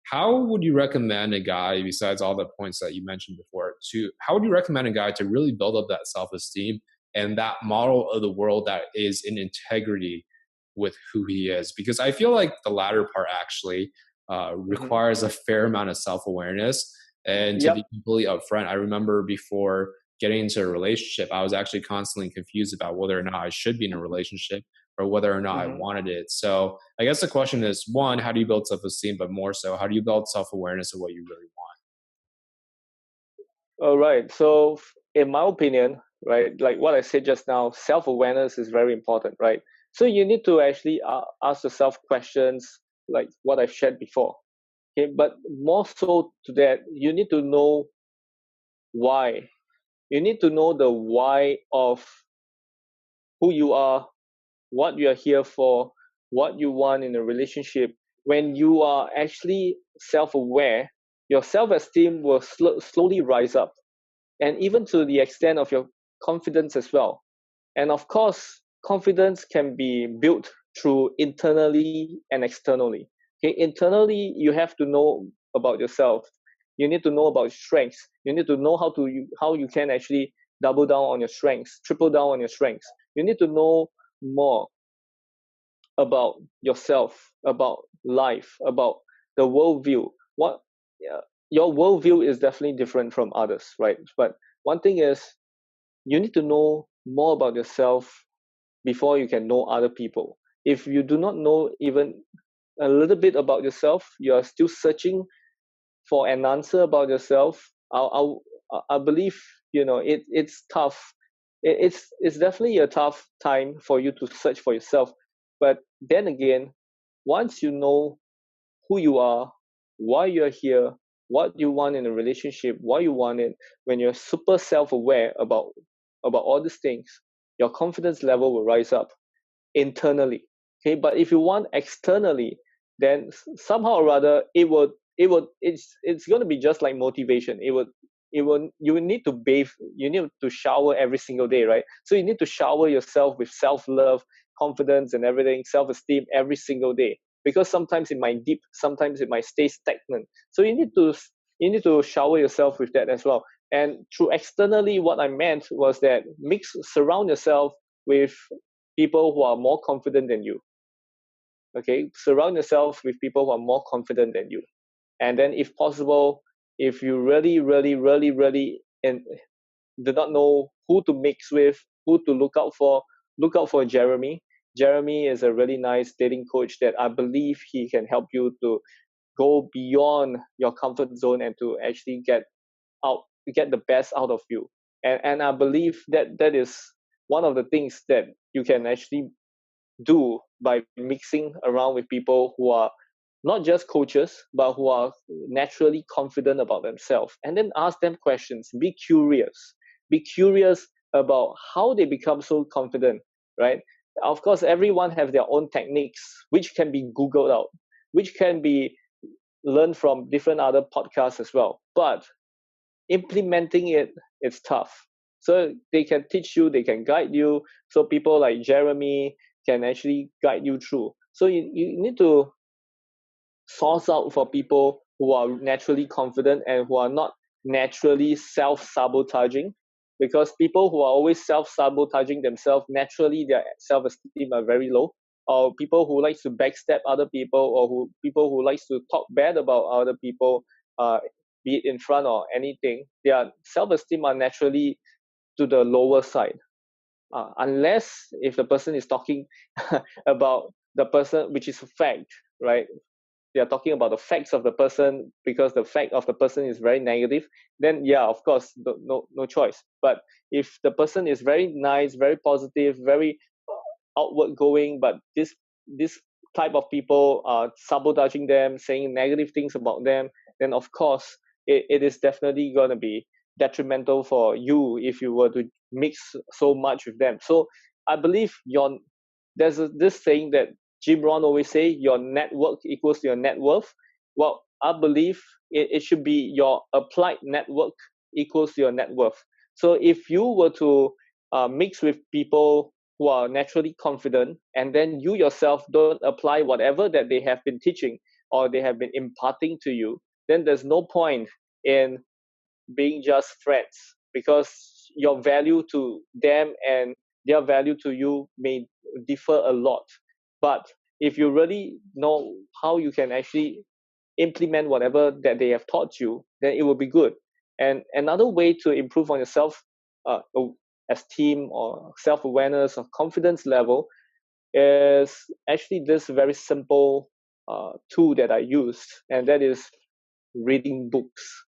how would you recommend a guy, besides all the points that you mentioned before, how would you recommend a guy to really build up that self-esteem and that model of the world that is in integrity with who he is? Because I feel like the latter part actually Hmm. requires a fair amount of self-awareness. And to be Yep. completely upfront, I remember before getting into a relationship, I was actually constantly confused about whether or not I should be in a relationship or whether or not I Hmm. wanted it. So I guess the question is, one, how do you build self-esteem? But more so, how do you build self-awareness of what you really want? All right. So, in my opinion, right, like what I said just now, self-awareness is very important, right? So you need to actually ask yourself questions like what I've shared before. Okay, but more so to that, you need to know why. You need to know the why of who you are, what you are here for, what you want in a relationship. When you are actually self-aware, your self-esteem will slowly rise up, and even to the extent of your confidence as well. And of course, confidence can be built through internally and externally. Okay, internally, you have to know about yourself. You need to know about strengths. You need to know how you can actually double down on your strengths, triple down on your strengths. You need to know more about yourself, about life, about the worldview. What yeah, your worldview is definitely different from others, right? But one thing is you need to know more about yourself before you can know other people. If you do not know even a little bit about yourself, you are still searching for an answer about yourself. I believe it's tough. It's definitely a tough time for you to search for yourself. But then again, once you know who you are, why you're here, what you want in a relationship, why you want it, when you're super self-aware about all these things, your confidence level will rise up internally. Okay, but if you want externally, then somehow or rather it's going to be just like motivation. You will need to bathe, you need to shower every single day, right? So you need to shower yourself with self-love, confidence, and everything, self-esteem every single day, because sometimes it might dip, sometimes it might stay stagnant. So you need to shower yourself with that as well. And through externally, what I meant was that surround yourself with people who are more confident than you. Okay, surround yourself with people who are more confident than you. And then if possible, if you really and do not know who to mix with, who to look out for Jeremy. Jeremy is a really nice dating coach that I believe he can help you to go beyond your comfort zone and to actually out get the best out of you. And I believe that is one of the things that you can actually do by mixing around with people who are not just coaches, but who are naturally confident about themselves. And then ask them questions. Be curious. Be curious about how they become so confident, right? Of course, everyone have their own techniques, which can be Googled out, which can be learned from different other podcasts as well. But implementing it's tough. So they can teach you, they can guide you. So people like Jeremy can actually guide you through. So you need to source out for people who are naturally confident and who are not naturally self-sabotaging, because people who are always self-sabotaging themselves, naturally their self-esteem are very low. Or people who likes to backstab other people, or people who likes to talk bad about other people, uh, be it in front or anything, their self-esteem are naturally to the lower side. Unless if the person is talking about the person, which is a fact, right? They are talking about the facts of the person, because the fact of the person is very negative, then yeah, of course, no choice. But if the person is very nice, very positive, very outward going, but this type of people are sabotaging them, saying negative things about them, then of course it is definitely going to be detrimental for you if you were to mix so much with them. So I believe this saying that Jim Rohn always say, your network equals your net worth. Well, I believe it should be your applied network equals your net worth. So if you were to mix with people who are naturally confident, and then you yourself don't apply whatever that they have been teaching, or they have been imparting to you, then there's no point in being just friends, because your value to them and their value to you may differ a lot. But if you really know how you can actually implement whatever that they have taught you, then it will be good. And another way to improve on your self uh, esteem or self awareness or confidence level is actually this very simple tool that I use, and that is reading books.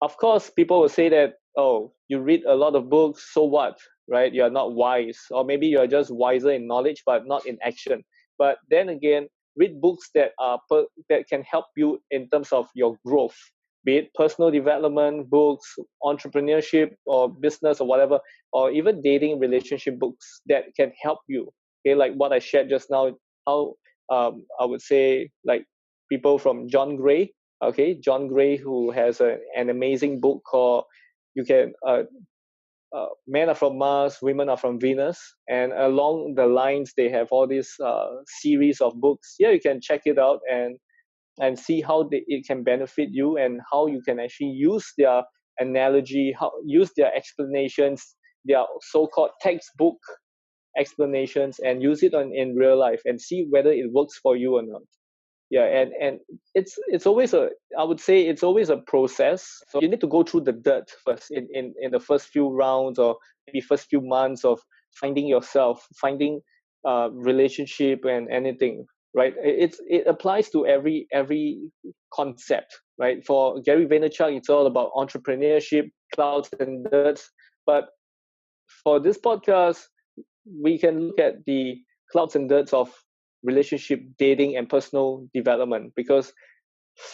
Of course, people will say that, oh, you read a lot of books, so what, right? You're not wise, or maybe you're just wiser in knowledge but not in action. But then again, read books that that can help you in terms of your growth, be it personal development books, entrepreneurship or business or whatever, or even dating relationship books that can help you. Okay, like what I shared just now, how I would say, like, people from John Gray. Okay, John Gray, who has an amazing book called "You Can." Men are from Mars, women are from Venus, and along the lines, they have all these series of books. Yeah, you can check it out and see how it can benefit you, and how you can actually use their analogy, how use their explanations, their so-called textbook explanations, and use it in real life and see whether it works for you or not. Yeah, and it's always a, I would say it's always a process. So you need to go through the dirt first in the first few rounds, or maybe first few months of finding yourself, finding relationship and anything, right? It applies to every concept, right? For Gary Vaynerchuk, it's all about entrepreneurship, clouds and dirts. But for this podcast, we can look at the clouds and dirts of relationship, dating, and personal development. Because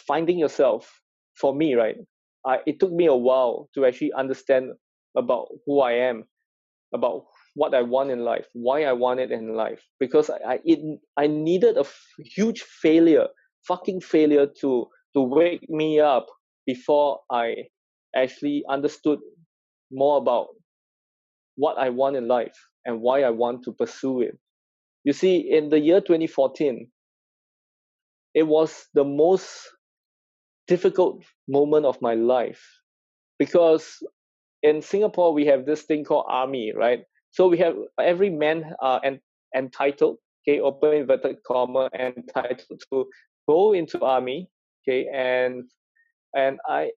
finding yourself, for me, right, it took me a while to actually understand about who I am, about what I want in life, why I want it in life. Because I needed a huge failure, fucking failure, to wake me up before I actually understood more about what I want in life and why I want to pursue it. You see, in the year 2014, it was the most difficult moment of my life, because in Singapore we have this thing called army, right? So we have every man entitled, okay, open inverted comma, entitled to go into army, okay, and I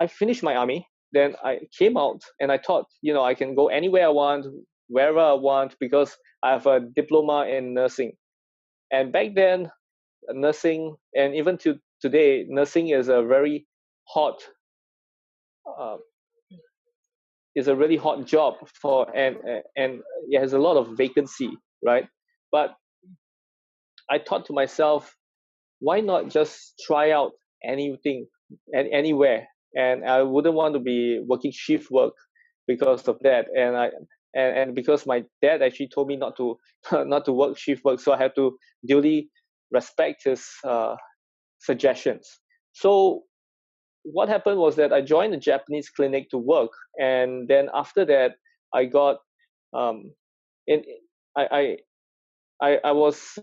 finished my army. Then I came out and I thought, I can go anywhere I want, wherever I want, because I have a diploma in nursing. And back then, nursing, and even to today, nursing is a very hot, uh, is a really hot job for, and it has a lot of vacancy, right? But I thought to myself, why not just try out anything and anywhere? And I wouldn't want to be working shift work because of that. And because my dad actually told me not to not to work shift work, so I had to duly respect his suggestions. So what happened was that I joined a Japanese clinic to work, and then after that, I got um, in I I was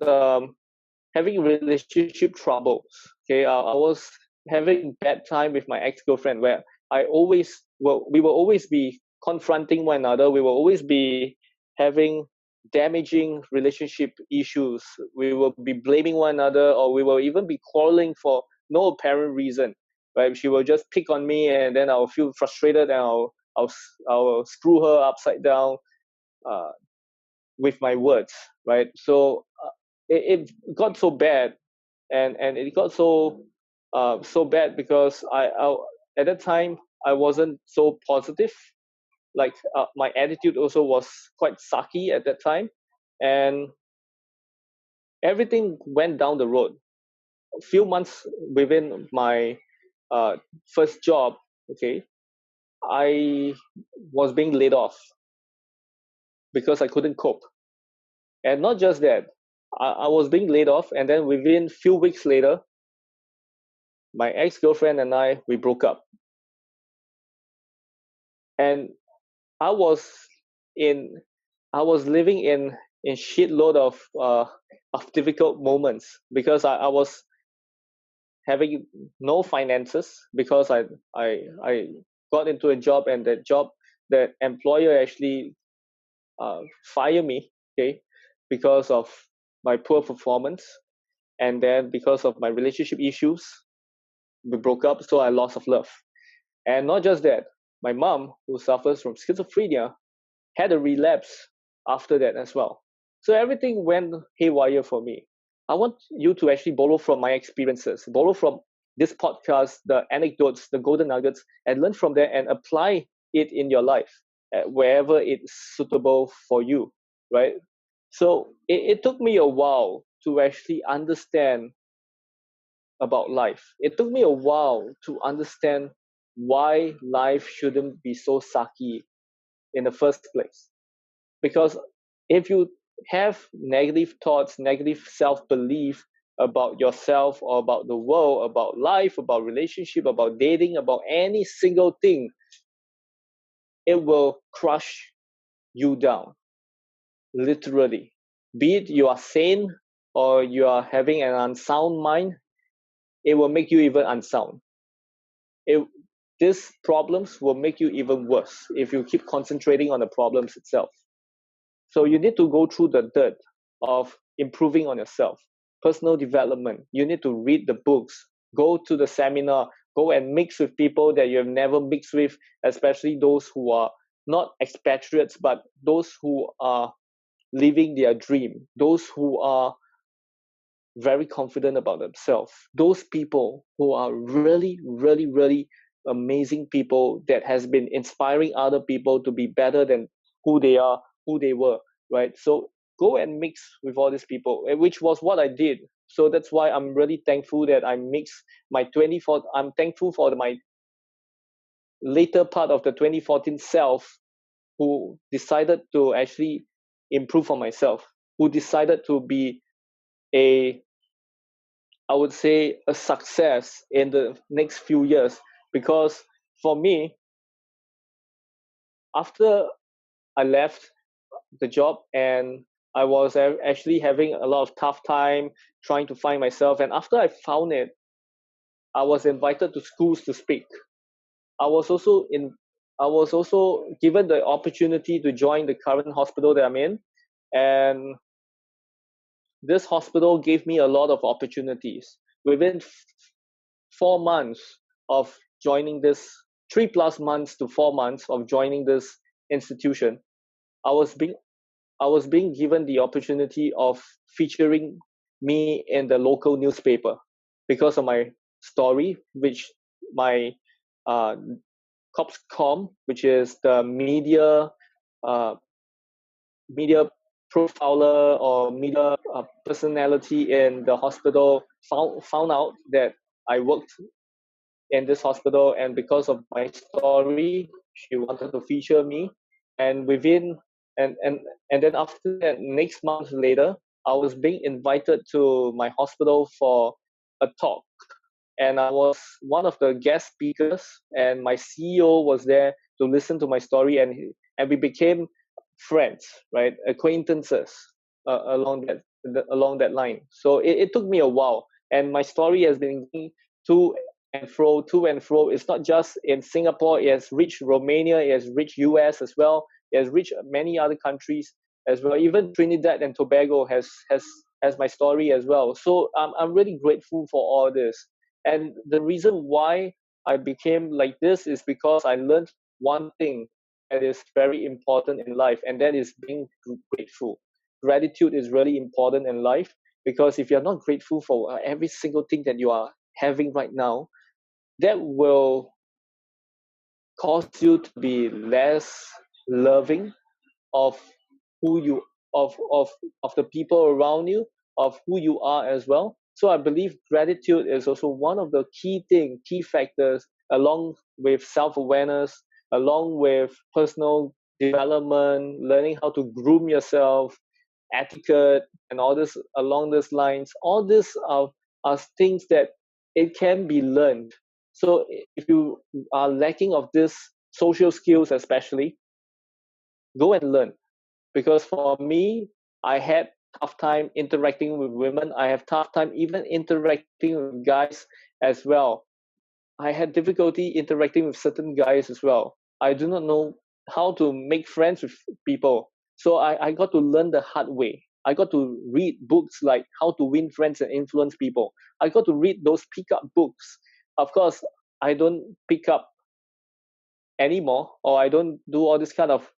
having relationship troubles. Okay, I was having bad time with my ex-girlfriend, where we will always be confronting one another. We will always be having damaging relationship issues. We will be blaming one another, or we will even be quarreling for no apparent reason. Right? She will just pick on me, and then I'll feel frustrated, and I'll screw her upside down. Uh, with my words, right? So it got so bad, and it got so bad because I at that time I wasn't so positive. Like my attitude also was quite sucky at that time, and everything went down the road. A few months within my uh, first job, okay, I was being laid off because I couldn't cope. And not just that, I was being laid off, and then within few weeks later, my ex-girlfriend and we broke up. And I was in I was living in shitload of difficult moments, because I was having no finances because I got into a job, and that employer actually fire me, okay, because of my poor performance, and then because of my relationship issues, we broke up, so I lost of love. And not just that, my mom, who suffers from schizophrenia, had a relapse after that as well. So everything went haywire for me. I want you to actually borrow from my experiences, borrow from this podcast, the anecdotes, the golden nuggets, and learn from there and apply it in your life wherever it's suitable for you, right? So it took me a while to actually understand about life. It took me a while to understand why life shouldn't be so sucky in the first place. Because if you have negative thoughts, negative self belief about yourself or about the world, about life, about relationship, about dating, about any single thing, it will crush you down, literally. Be it you are sane or you are having an unsound mind, it will make you even unsound. It, these problems will make you even worse if you keep concentrating on the problems itself. So you need to go through the dirt of improving on yourself, personal development. You need to read the books, go to the seminar, go and mix with people that you have never mixed with, especially those who are not expatriates, but those who are living their dream, those who are very confident about themselves, those people who are really, really, really amazing people that has been inspiring other people to be better than who they are, who they were, right? So go and mix with all these people, which was what I did. So that's why I'm really thankful that I mixed my 24. I'm thankful for my later part of the 2014 self, who decided to actually improve on myself, who decided to be a, I would say, a success in the next few years. Because for me, after I left the job, and I was actually having a lot of tough time trying to find myself, and after I found it, I was invited to schools to speak. I was also in I was also given the opportunity to join the current hospital that I'm in, and this hospital gave me a lot of opportunities. Within 4 months of joining this, 3+ months to 4 months of joining this institution, I was being I was being given the opportunity of featuring me in the local newspaper because of my story, which my uh, COPSCOM, which is the uh, media profiler or media personality in the hospital, found out that I worked in this hospital, and because of my story, she wanted to feature me. And within and and and then after that, next month later, I was being invited to my hospital for a talk, and I was one of the guest speakers, and my CEO was there to listen to my story, and we became friends, right, acquaintances, along that line. So it took me a while, and my story has been going to and fro, to and fro. It's not just in Singapore; it has reached Romania, it has reached US as well, it has reached many other countries as well. Even Trinidad and Tobago has my story as well. So I'm really grateful for all this. And the reason why I became like this is because I learned one thing that is very important in life, and that is being grateful. Gratitude is really important in life, because if you're not grateful for every single thing that you are having right now, that will cause you to be less loving of who you of the people around you, of who you are as well. So I believe gratitude is also one of the key factors, along with self-awareness, along with personal development, learning how to groom yourself, etiquette, and all this along these lines. All these are things that it can be learned. So if you are lacking of this social skills, especially, go and learn. Because for me, I had tough time interacting with women. I have tough time even interacting with guys, as well. I had difficulty interacting with certain guys as well. I do not know how to make friends with people. So I got to learn the hard way. I got to read books like How to Win Friends and Influence People. I got to read those pick up books. Of course, I don't pick up anymore, or I don't do all this kind of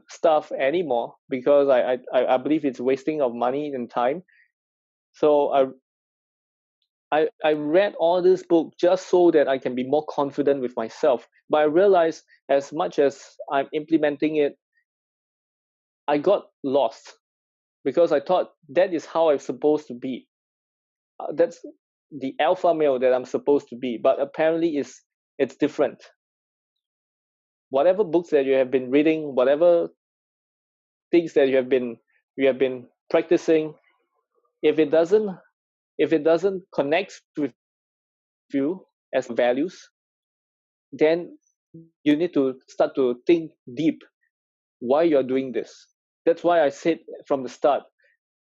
stuff anymore because I believe it's wasting of money and time. So I read all this book just so that I can be more confident with myself. But I realized as much as I'm implementing it, I got lost because I thought that is how I'm supposed to be. That's the alpha male that I'm supposed to be. But apparently, it's different. Whatever books that you have been reading, whatever things that you have been practicing, if it doesn't connect with you as values, then you need to start to think deep why you're doing this. That's why I said from the start,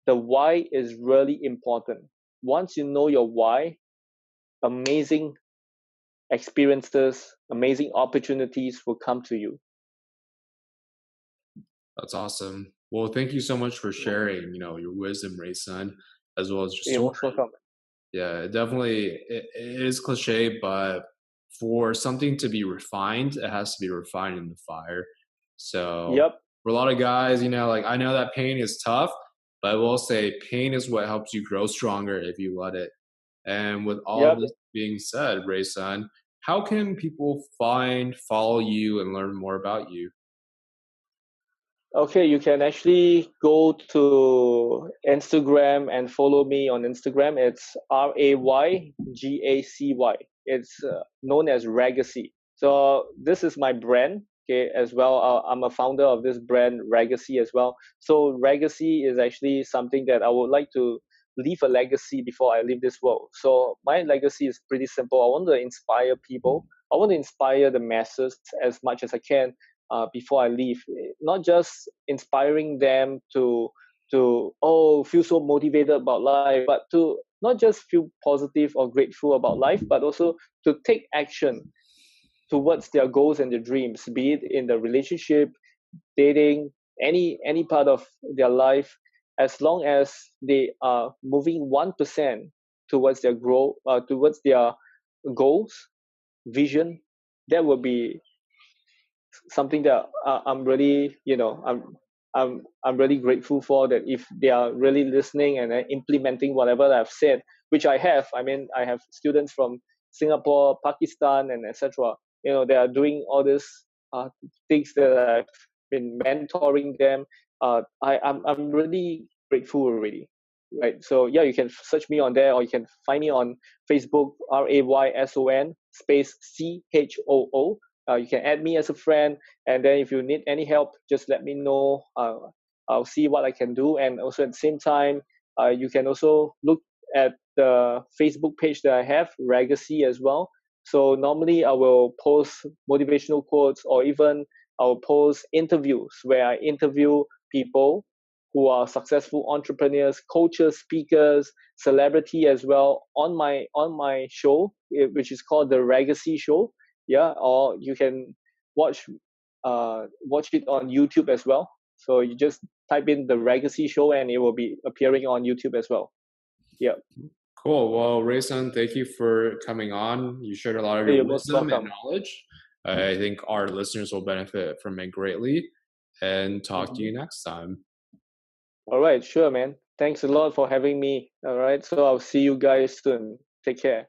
the why is really important. Once you know your why, amazing experiences, amazing opportunities will come to you. That's awesome. Well, thank you so much for sharing, your wisdom, Ray Sun, as well as your You're story. most welcome. Yeah, definitely. It is cliche, but for something to be refined, it has to be refined in the fire. So Yep, for a lot of guys, like I know that pain is tough, but I will say pain is what helps you grow stronger if you let it. And with all yep. this being said, Ray Sun, how can people follow you, and learn more about you? Okay, you can actually go to Instagram and follow me on Instagram. It's RayGacy. It's known as Ragacy. So this is my brand, okay, as well. I'm a founder of this brand, Ragacy, as well. So Ragacy is actually something that I would like to leave a legacy before I leave this world. So my legacy is pretty simple. I want to inspire people. I want to inspire the masses as much as I can before I leave. Not just inspiring them to feel so motivated about life, but to not just feel positive or grateful about life, but also to take action towards their goals and their dreams, be it in the relationship, dating, any part of their life, as long as they are moving 1% towards their growth, towards their goals, vision, that will be something that I'm really, I'm really grateful for, that if they are really listening and implementing whatever I've said, which I have. I mean, I have students from Singapore, Pakistan, and etc. They are doing all these things that I've been mentoring them. I'm really grateful already. Right. So yeah, you can search me on there, or you can find me on Facebook, Rayson space CHOO. You can add me as a friend, and then if you need any help, just let me know. I'll see what I can do. And also at the same time, you can also look at the Facebook page that I have, Legacy, as well. So normally I will post motivational quotes, or even I'll post interviews where I interview people who are successful entrepreneurs, coaches, speakers, celebrity as well on my show, which is called the Legacy Show. Yeah, or you can watch watch it on YouTube as well. So you just type in the Legacy Show and it will be appearing on YouTube as well. Yeah. Cool. Well, Rayson, thank you for coming on. You shared a lot of your You're most wisdom and welcome. knowledge. I think our listeners will benefit from it greatly. And talk to Mhm. you next time. All right, sure, man. Thanks a lot for having me. All right, so I'll see you guys soon. Take care.